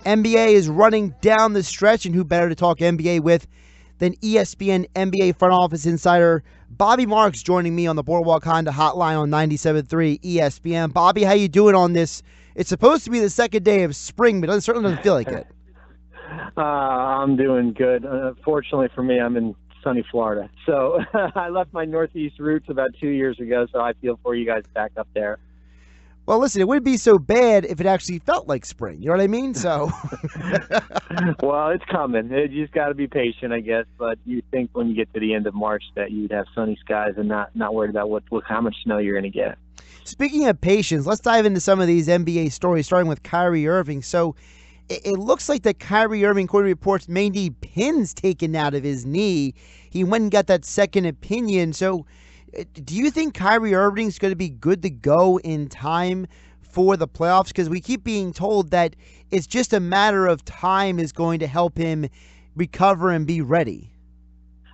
NBA is running down the stretch, and who better to talk NBA with than ESPN NBA front office insider Bobby Marks joining me on the Boardwalk Honda hotline on 97.3 ESPN. Bobby, how you doing on this? It's supposed to be the second day of spring, but it certainly doesn't feel like it. I'm doing good. Fortunately for me, I'm in sunny Florida. So I left my Northeast roots about 2 years ago, so I feel for you guys back up there. Well, listen, it wouldn't be so bad if it actually felt like spring. You know what I mean? So, well, it's coming. You just got to be patient, I guess. But you think when you get to the end of March that you'd have sunny skies and not worried about how much snow you're going to get. Speaking of patience, let's dive into some of these NBA stories, starting with Kyrie Irving. So, it looks like that Kyrie Irving, according to reports, may need pins taken out of his knee. He went and got that second opinion. So, do you think Kyrie Irving's going to be good to go in time for the playoffs? Because we keep being told that it's just a matter of time is going to help him recover and be ready.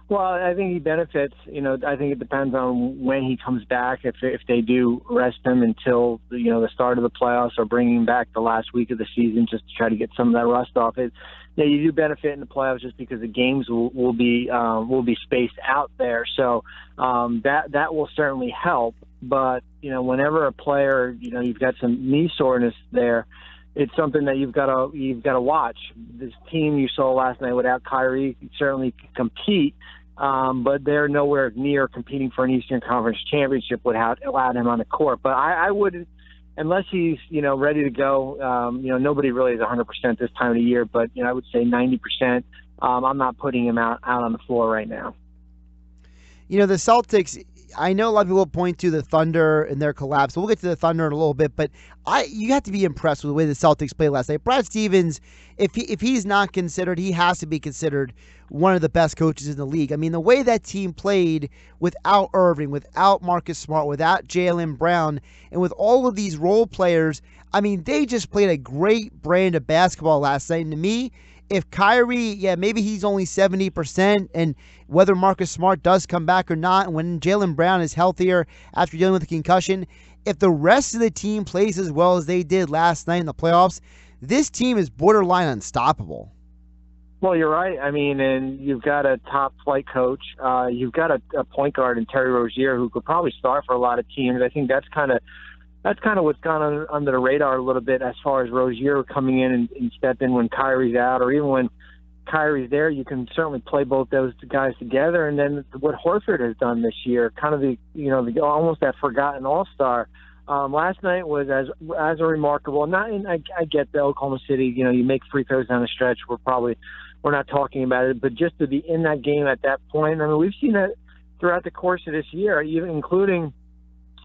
Well, I think he benefits. I think it depends on when he comes back. If they do rest him until the start of the playoffs, or bring him back the last week of the season just to try to get some of that rust off it. Yeah, you do benefit in the playoffs just because the games will be spaced out there. So that will certainly help. But whenever a player you've got some knee soreness there, it's something that you've got to watch. This team you saw last night without Kyrie certainly compete, but they're nowhere near competing for an Eastern Conference championship without him on the court. But I wouldn't, unless he's ready to go. Nobody really is 100% this time of the year, but I would say 90%. I'm not putting him out on the floor right now. The Celtics, I know a lot of people point to the Thunder and their collapse. We'll get to the Thunder in a little bit, but you have to be impressed with the way the Celtics played last night. Brad Stevens, if he's not considered, he has to be considered one of the best coaches in the league. I mean, the way that team played without Irving, without Marcus Smart, without Jaylen Brown, and with all of these role players, I mean, they just played a great brand of basketball last night. And to me, if Kyrie, maybe he's only 70%, and whether Marcus Smart does come back or not, and when Jaylen Brown is healthier after dealing with a concussion, if the rest of the team plays as well as they did last night in the playoffs, this team is borderline unstoppable. Well, you're right. I mean, and you've got a top flight coach. You've got a point guard in Terry Rozier who could probably start for a lot of teams. I think that's kind of what's gone under the radar a little bit as far as Rozier coming in and step in when Kyrie's out, or even when Kyrie's there. You can certainly play both those guys together. And then what Horford has done this year, kind of the almost that forgotten all-star. Last night was as a remarkable. I get the Oklahoma City. You make free throws down the stretch. We're not talking about it, but just to be in that game at that point. I mean, we've seen that throughout the course of this year, even including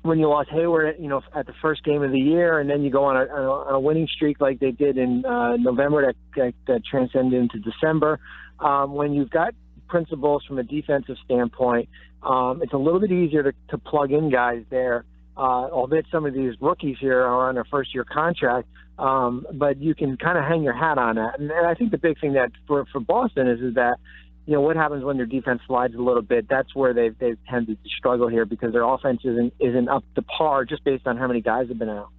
when you lost Hayward, at the first game of the year, and then you go on a winning streak like they did in November that transcended into December. When you've got principles from a defensive standpoint, it's a little bit easier to plug in guys there. Albeit some of these rookies here are on their first-year contract, but you can kind of hang your hat on that. And I think the big thing that for Boston is that, what happens when their defense slides a little bit. That's where they've tended to struggle here, because their offense isn't up to par just based on how many guys have been out.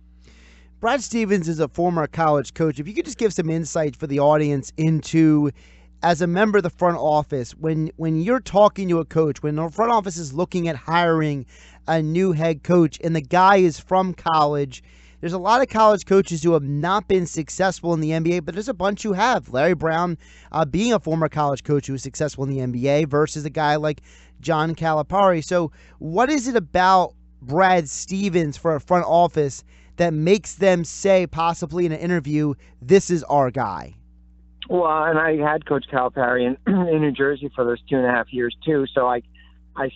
Brad Stevens is a former college coach. If you could just give some insight for the audience into, as a member of the front office, when you're talking to a coach, when the front office is looking at hiring a new head coach and the guy is from college, there's a lot of college coaches who have not been successful in the NBA, but there's a bunch who have. Larry Brown being a former college coach who was successful in the NBA versus a guy like John Calipari. So what is it about Brad Stevens for a front office that makes them say, possibly in an interview, this is our guy? Well, and I had Coach Calipari in New Jersey for those 2.5 years too, so I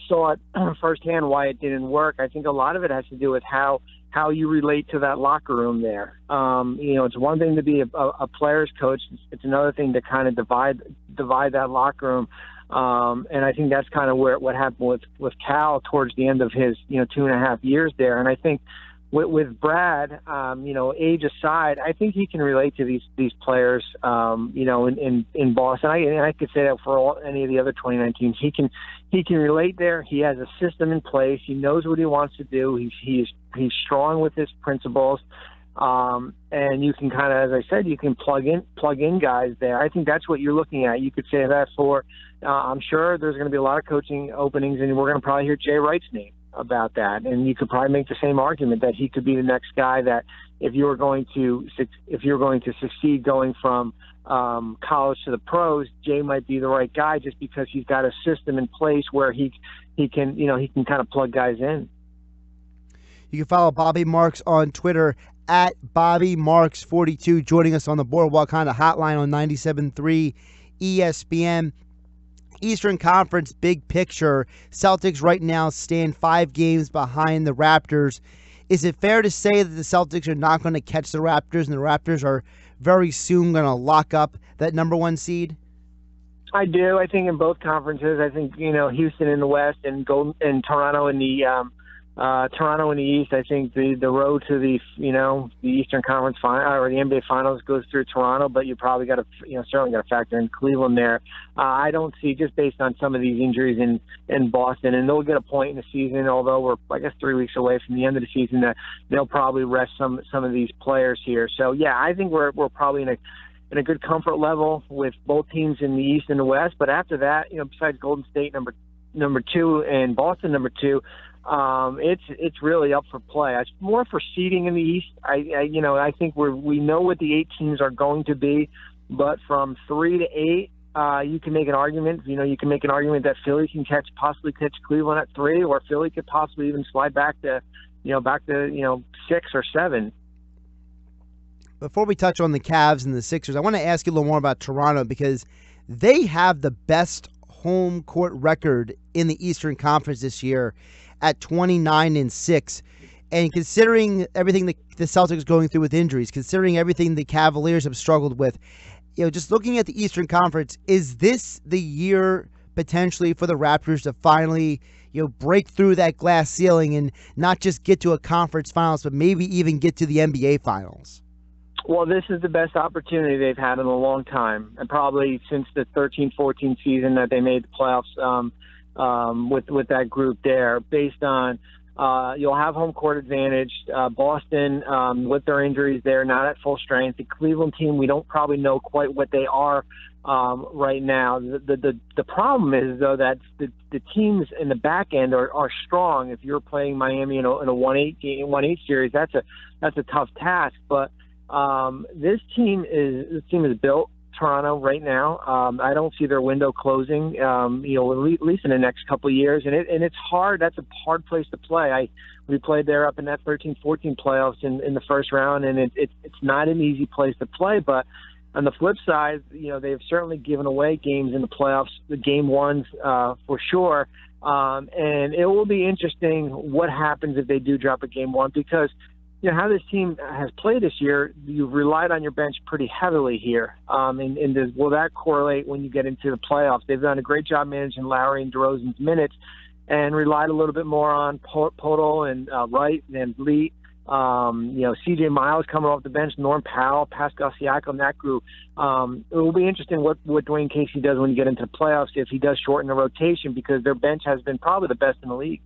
saw it firsthand why it didn't work. I think a lot of it has to do with how you relate to that locker room there. It's one thing to be a player's coach. It's another thing to kind of divide that locker room. And I think that's kind of what happened with Cal towards the end of his 2.5 years there. And I think with Brad, age aside, I think he can relate to these players, in Boston. I could say that for any of the other 29 teams. He can relate there. He has a system in place. He knows what he wants to do. He's strong with his principles. And you can kind of, as I said, you can plug in guys there. I think that's what you're looking at. You could say that for, I'm sure there's going to be a lot of coaching openings, and we're going to probably hear Jay Wright's name about that. And you could probably make the same argument that he could be the next guy that if you're going to succeed going from college to the pros, Jay might be the right guy just because he's got a system in place where he can kind of plug guys in. You can follow Bobby Marks on Twitter at BobbyMarks42, joining us on the Boardwalk Honda Hotline on 97.3 ESPN. Eastern Conference big picture. Celtics right now stand 5 games behind the Raptors. Is it fair to say that the Celtics are not going to catch the Raptors, and the Raptors are very soon going to lock up that number 1 seed? I do. I think in both conferences. I think Houston in the West and Toronto in the East. I think the road to the Eastern Conference final or the NBA Finals goes through Toronto, but you probably got to certainly got to factor in Cleveland there. I don't see, just based on some of these injuries in Boston, and they'll get a point in the season. Although we're 3 weeks away from the end of the season, that they'll probably rest some of these players here. So yeah, I think we're probably in a good comfort level with both teams in the East and the West. But after that, besides Golden State number 2 and Boston number 2. It's really up for play. It's more for seeding in the East. I think we know what the 8 teams are going to be, but from 3 to 8, you can make an argument. You can make an argument that Philly can possibly catch Cleveland at 3, or Philly could possibly even slide back to 6 or 7. Before we touch on the Cavs and the Sixers, I want to ask you a little more about Toronto, because they have the best home court record in the Eastern Conference this year at 29-6. And considering everything the Celtics going through with injuries, considering everything the Cavaliers have struggled with, just looking at the Eastern Conference, is this the year potentially for the Raptors to finally break through that glass ceiling and not just get to a conference finals, but maybe even get to the NBA Finals? Well, this is the best opportunity they've had in a long time, and probably since the 13-14 season that they made the playoffs with that group there. Based on you'll have home court advantage. Boston, with their injuries, they're not at full strength. The Cleveland team, we don't probably know quite what they are right now. The problem is, though, that the teams in the back end are strong. If you're playing Miami in a 1-8 series, that's a tough task. But this team is built. Toronto right now. I don't see their window closing, at least in the next couple of years. And it's hard. That's a hard place to play. We played there up in that 13-14 playoffs in the first round, and it's not an easy place to play. But on the flip side, they've certainly given away games in the playoffs, the game ones for sure. And it will be interesting what happens if they do drop a game 1, because how this team has played this year, you've relied on your bench pretty heavily here. Will that correlate when you get into the playoffs? They've done a great job managing Lowry and DeRozan's minutes and relied a little bit more on Podol and Wright and Lee. C.J. Miles coming off the bench, Norm Powell, Pascal Siakam, that group. It will be interesting what Dwayne Casey does when you get into the playoffs, if he does shorten the rotation, because their bench has been probably the best in the league.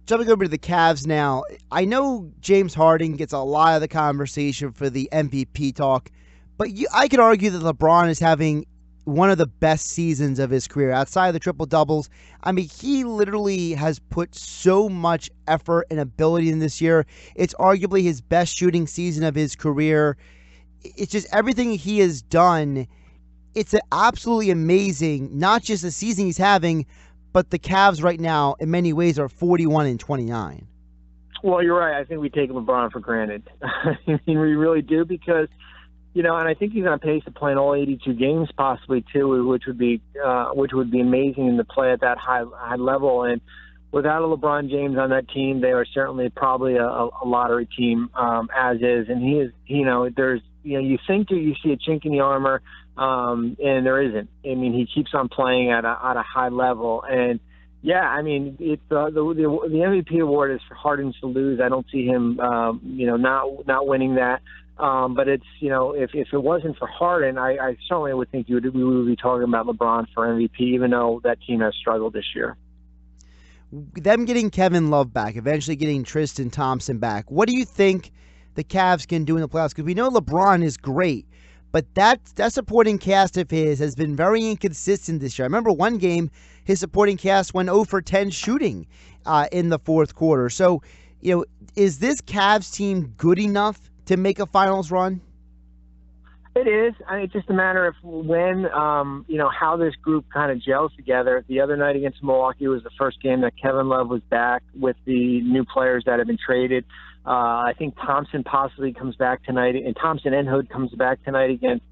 Jumping over to the Cavs now, I know James Harden gets a lot of the conversation for the MVP talk, but I could argue that LeBron is having one of the best seasons of his career outside of the triple-doubles. I mean, he literally has put so much effort and ability in this year. It's arguably his best shooting season of his career. It's just everything he has done. It's absolutely amazing, not just the season he's having, but the Cavs right now, in many ways, are 41-29. Well, you're right. I think we take LeBron for granted. I mean, we really do, because, and I think he's on pace to play in all 82 games, possibly too, which would be amazing, and to play at that high level. And without a LeBron James on that team, they are certainly probably a lottery team, as is. And he is, there's, you think you see a chink in the armor. And there isn't. I mean, he keeps on playing at a high level, and yeah, I mean, it's the MVP award is for Harden to lose. I don't see him, not winning that. But it's, if it wasn't for Harden, I certainly would think we would be talking about LeBron for MVP, even though that team has struggled this year. Them getting Kevin Love back, eventually getting Tristan Thompson back. What do you think the Cavs can do in the playoffs? Because we know LeBron is great, but that supporting cast of his has been very inconsistent this year. I remember one game, his supporting cast went 0 for 10 shooting in the fourth quarter. So, is this Cavs team good enough to make a finals run? It is. It's just a matter of when, how this group kind of gels together. The other night against Milwaukee was the first game that Kevin Love was back with the new players that have been traded. I think Thompson possibly comes back tonight, and Thompson and Hood comes back tonight against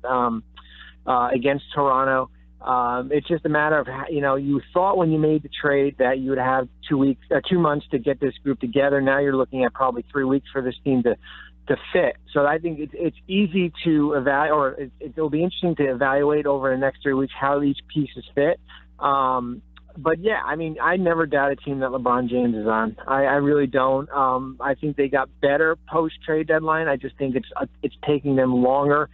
Toronto. It's just a matter of, you thought when you made the trade that you would have 2 months to get this group together. Now you're looking at probably 3 weeks for this team to fit. So I think it's easy to evaluate, or it'll be interesting to evaluate over the next 3 weeks how each pieces fit. But yeah, I never doubt a team that LeBron James is on. I really don't. I think they got better post-trade deadline. I just think it's taking them longer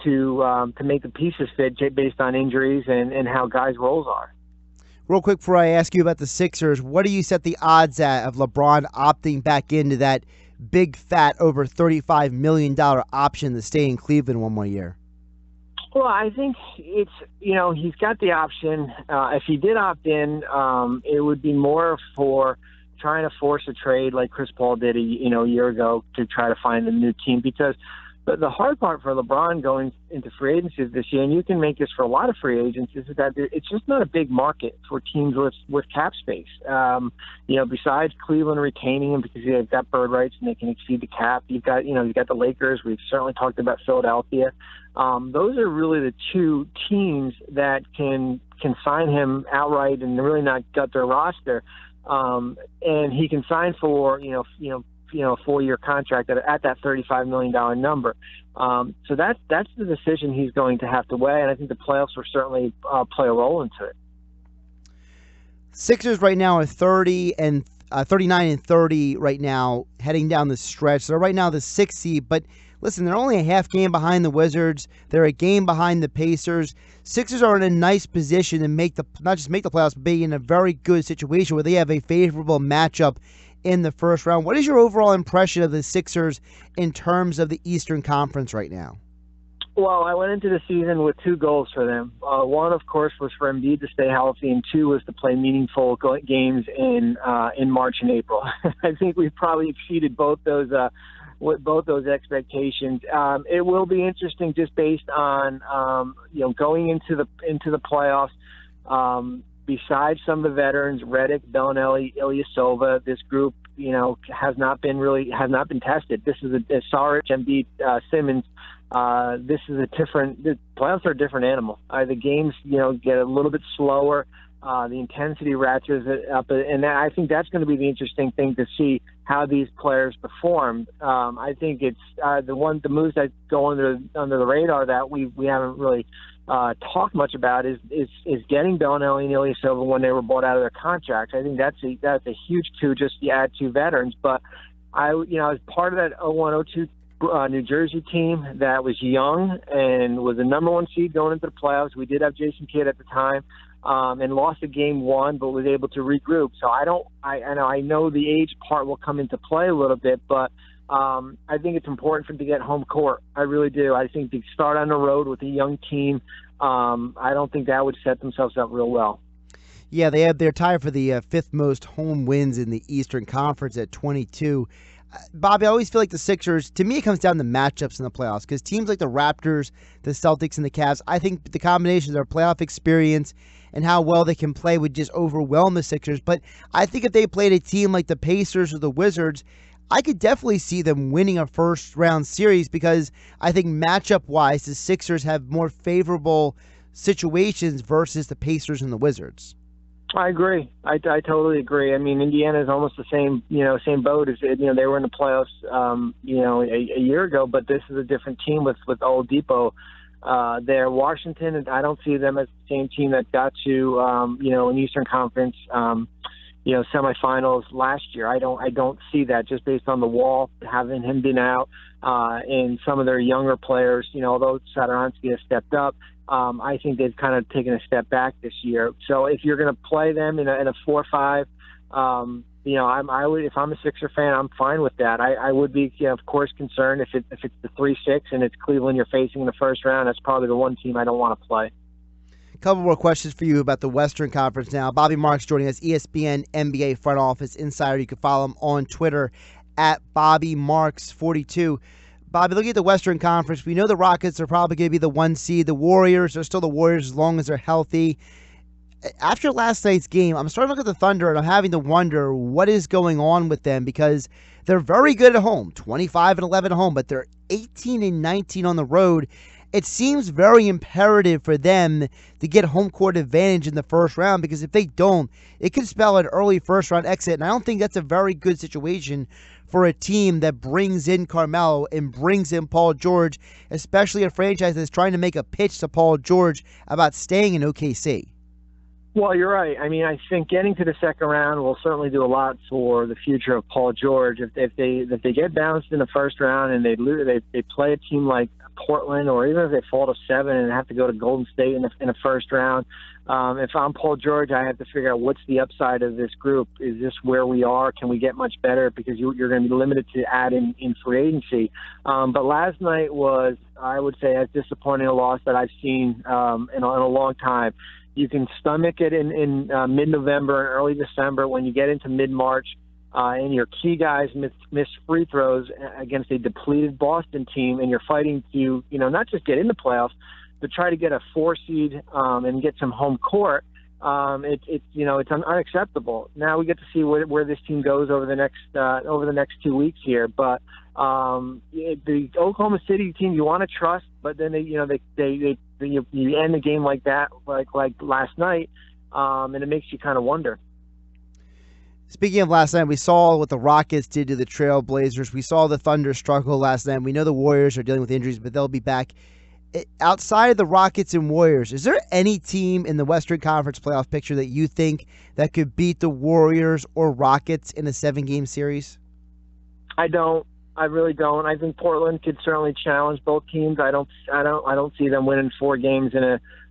to make the pieces fit based on injuries and how guys' roles are. Real quick before I ask you about the Sixers, what do you set the odds at of LeBron opting back into that big fat over $35 million option to stay in Cleveland one more year? Well, I think it's, he's got the option. If he did opt in, it would be more for trying to force a trade like Chris Paul did a year ago to try to find a new team, because the hard part for LeBron going into free agency this year, and you can make this for a lot of free agents, is that it's just not a big market for teams with cap space. Besides Cleveland retaining him because they've got bird rights and they can exceed the cap, you've got the Lakers. We've certainly talked about Philadelphia. Those are really the two teams that can sign him outright and really not gut their roster. And he can sign for a 4-year contract at that $35 million number. So that's the decision he's going to have to weigh, and I think the playoffs will certainly play a role into it. Sixers right now are 39 and 30 right now, heading down the stretch. They're right now the 6th seed, but listen, they're only a half game behind the Wizards. They're a game behind the Pacers. Sixers are in a nice position to not just make the playoffs, but be in a very good situation where they have a favorable matchup in the first round. What is your overall impression of the Sixers in terms of the Eastern Conference right now? Well, I went into the season with 2 goals for them. One, of course, was for Embiid to stay healthy, and 2 was to play meaningful games in March and April. I think we've probably exceeded both those expectations. It will be interesting just based on going into the playoffs. Besides some of the veterans, Redick, Bellinelli, Ilyasova, this group, has not been tested. This is a Saric, Embiid, Simmons. This is the playoffs are a different animal. The games, get a little bit slower. The intensity ratchets up, and I think that's going to be the interesting thing to see how these players perform. I think it's the moves that go under the radar that we haven't really talked much about is getting Bellinelli and Ilyasova when they were bought out of their contracts. I think that's a huge coup just to add 2 veterans. But I was part of that 01-02 New Jersey team that was young and was the number 1 seed going into the playoffs. We did have Jason Kidd at the time. And lost a game 1, but was able to regroup. So I know the age part will come into play a little bit, but I think it's important for them to get home court. I really do. I think to start on the road with a young team, I don't think that would set themselves up real well. Yeah, they're tied for the 5th most home wins in the Eastern Conference at 22. Bobby, I always feel like the Sixers, to me, it comes down to matchups in the playoffs, because teams like the Raptors, the Celtics, and the Cavs, I think the combination of their playoff experience and how well they can play would just overwhelm the Sixers. But I think if they played a team like the Pacers or the Wizards, I could definitely see them winning a first-round series, because I think matchup-wise, the Sixers have more favorable situations versus the Pacers and the Wizards. I agree. I totally agree. Indiana is almost the same boat as they were in the playoffs, a year ago. But this is a different team with Oladipo there. Washington, and I don't see them as the same team that got to an Eastern Conference semifinals last year. I don't see that just based on the wall having him been out and some of their younger players. Although Satoransky has stepped up. I think they've kind of taken a step back this year. So if you're going to play them in a 4-5, I would, if I'm a Sixer fan, I'm fine with that. I would be, of course, concerned if it's the 3-6 and it's Cleveland you're facing in the first round. That's probably the one team I don't want to play. A couple more questions for you about the Western Conference now. Bobby Marks joining us, ESPN NBA front office insider. You can follow him on Twitter at BobbyMarks42. Bobby, looking at the Western Conference, we know the Rockets are probably going to be the 1 seed. The Warriors are still the Warriors as long as they're healthy. After last night's game, I'm starting to look at the Thunder, and I'm having to wonder what is going on with them, because they're very good at home, 25-11 at home, but they're 18-19 on the road. It seems very imperative for them to get home court advantage in the first round, because if they don't, it could spell an early first-round exit, and I don't think that's a very good situation for a team that brings in Carmelo and brings in Paul George, especially a franchise that's trying to make a pitch to Paul George about staying in OKC. Well, you're right. I mean, I think getting to the second round will certainly do a lot for the future of Paul George. If they get bounced in the first round and they play a team like Portland, or even if they fall to 7 and have to go to Golden State in the first round, if I'm Paul George, I have to figure out what's the upside of this group. Is this where we are? Can we get much better? Because you're going to be limited to add in free agency. But last night was, I would say, as disappointing a loss that I've seen in a long time. You can stomach it in mid-November and early December. When you get into mid-March and your key guys miss free throws against a depleted Boston team, and you're fighting to, not just get in the playoffs, but try to get a 4 seed and get some home court, it's unacceptable. Now we get to see where this team goes over the next 2 weeks here. But the Oklahoma City team you want to trust, but then you end the game like that, like last night, and it makes you kind of wonder. Speaking of last night, we saw what the Rockets did to the Trailblazers. We saw the Thunder struggle last night. We know the Warriors are dealing with injuries, but they'll be back. Outside of the Rockets and Warriors, is there any team in the Western Conference playoff picture that you think that could beat the Warriors or Rockets in a 7-game series? I don't. I really don't. I think Portland could certainly challenge both teams. I don't see them winning 4 games in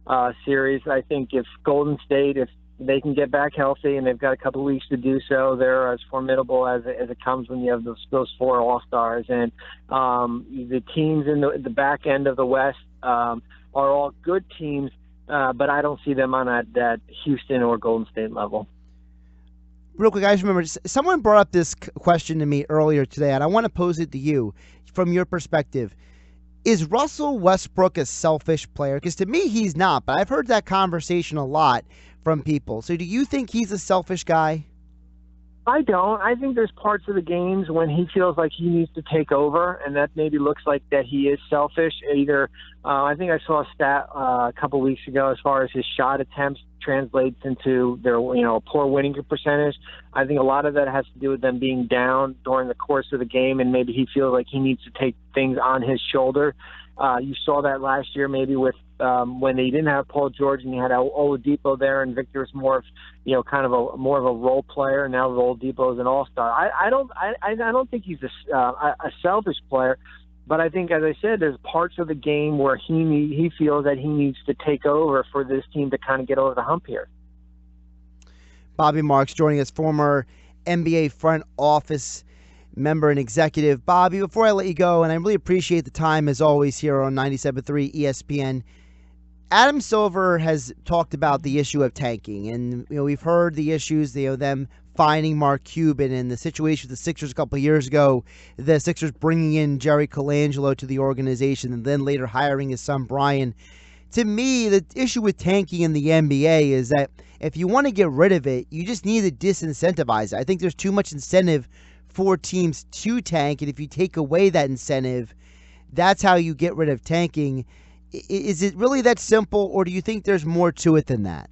a series. I think if Golden State, if they can get back healthy and they've got a couple of weeks to do so, they're as formidable as it comes when you have those 4 All-Stars. And the teams in the back end of the West are all good teams, but I don't see them on that Houston or Golden State level. Real quick, I just remember someone brought up this question to me earlier today, and I want to pose it to you from your perspective. Is Russell Westbrook a selfish player? Because to me, he's not, but I've heard that conversation a lot from people. So do you think he's a selfish guy? I don't. I think there's parts of the games when he feels like he needs to take over, and that maybe looks like that he is selfish. Either I think I saw a stat a couple weeks ago as far as his shot attempts translates into their poor winning percentage. I think a lot of that has to do with them being down during the course of the game, and maybe he feels like he needs to take things on his shoulder. You saw that last year maybe with when they didn't have Paul George and you had Oladipo there, and Victor was more of more of a role player. And now Oladipo is an all-star. I don't think he's a selfish player, but I think, as I said, there's parts of the game where he feels that he needs to take over for this team to kind of get over the hump here. Bobby Marks joining us, former NBA front office member and executive. Bobby, before I let you go, and I really appreciate the time as always here on 97.3 ESPN, Adam Silver has talked about the issue of tanking, and we've heard the issues, them finding Mark Cuban and the situation with the Sixers a couple of years ago, the Sixers bringing in Jerry Colangelo to the organization and then later hiring his son Brian. To me, the issue with tanking in the NBA is that if you want to get rid of it, you just need to disincentivize it. I think there's too much incentive for teams to tank, and if you take away that incentive, that's how you get rid of tanking. Is it really that simple, or do you think there's more to it than that?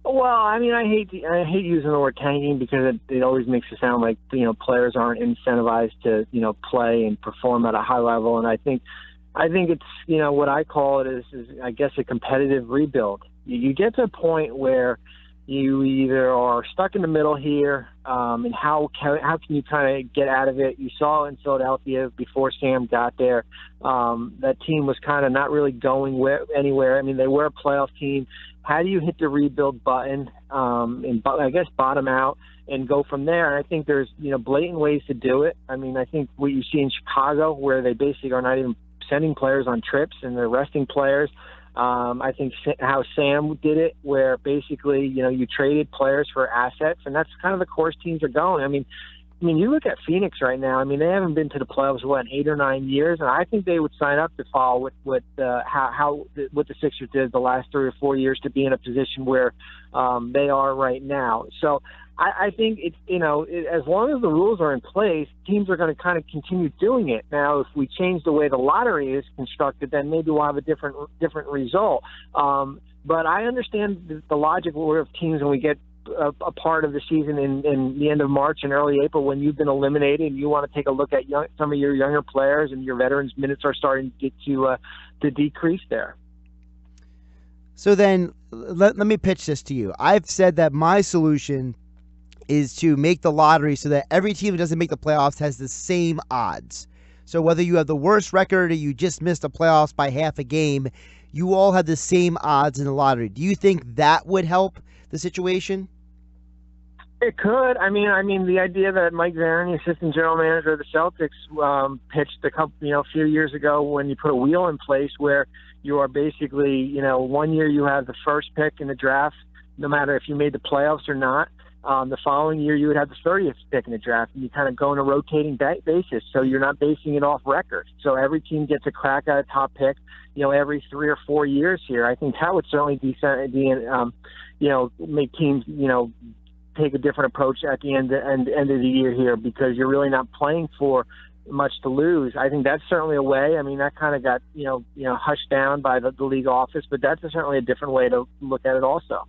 Well, I mean, I hate using the word tanking because it always makes it sound like players aren't incentivized to play and perform at a high level, and I think it's what I call it is I guess a competitive rebuild. You get to a point where you either are stuck in the middle here, and how can you kind of get out of it? You saw in Philadelphia before Sam got there, that team was kind of not really going anywhere. I mean, they were a playoff team. How do you hit the rebuild button and I guess bottom out and go from there. And I think there's, blatant ways to do it. I mean, I think what you see in Chicago, where they basically are not even sending players on trips and they're resting players. I think how Sam did it, where basically, you traded players for assets, and that's kind of the course teams are going. I mean, you look at Phoenix right now. I mean, they haven't been to the playoffs in 8 or 9 years, and I think they would sign up to follow what the Sixers did the last 3 or 4 years to be in a position where they are right now. So I think it's as long as the rules are in place, teams are going to kind of continue doing it. Now, if we change the way the lottery is constructed, then maybe we'll have a different result. But I understand the logic of teams when we get a part of the season in the end of March and early April, when you've been eliminated and you want to take a look at some of your younger players, and your veterans' minutes are starting to decrease there. So then let me pitch this to you. I've said that my solution is to make the lottery so that every team that doesn't make the playoffs has the same odds. So whether you have the worst record or you just missed the playoffs by half a game, you all have the same odds in the lottery. Do you think that would help the situation? It could. I mean, the idea that Mike Zarian, assistant general manager of the Celtics, pitched a few years ago, when you put a wheel in place where you are basically, 1 year you have the first pick in the draft, no matter if you made the playoffs or not. The following year you would have the 30th pick in the draft, and you kind of go on a rotating basis. So you're not basing it off record. So every team gets a crack at a top pick, every 3 or 4 years here. I think that would certainly make teams, take a different approach at the end of the year here, because you're really not playing for much to lose. I think that's certainly a way. I mean, that kind of got, hushed down by the league office, but that's certainly a different way to look at it also.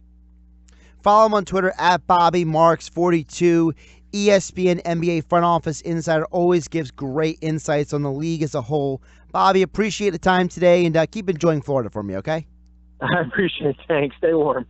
Follow him on Twitter at BobbyMarks42. ESPN NBA front office insider, always gives great insights on the league as a whole. Bobby, appreciate the time today, and keep enjoying Florida for me, okay? I appreciate it. Thanks. Stay warm.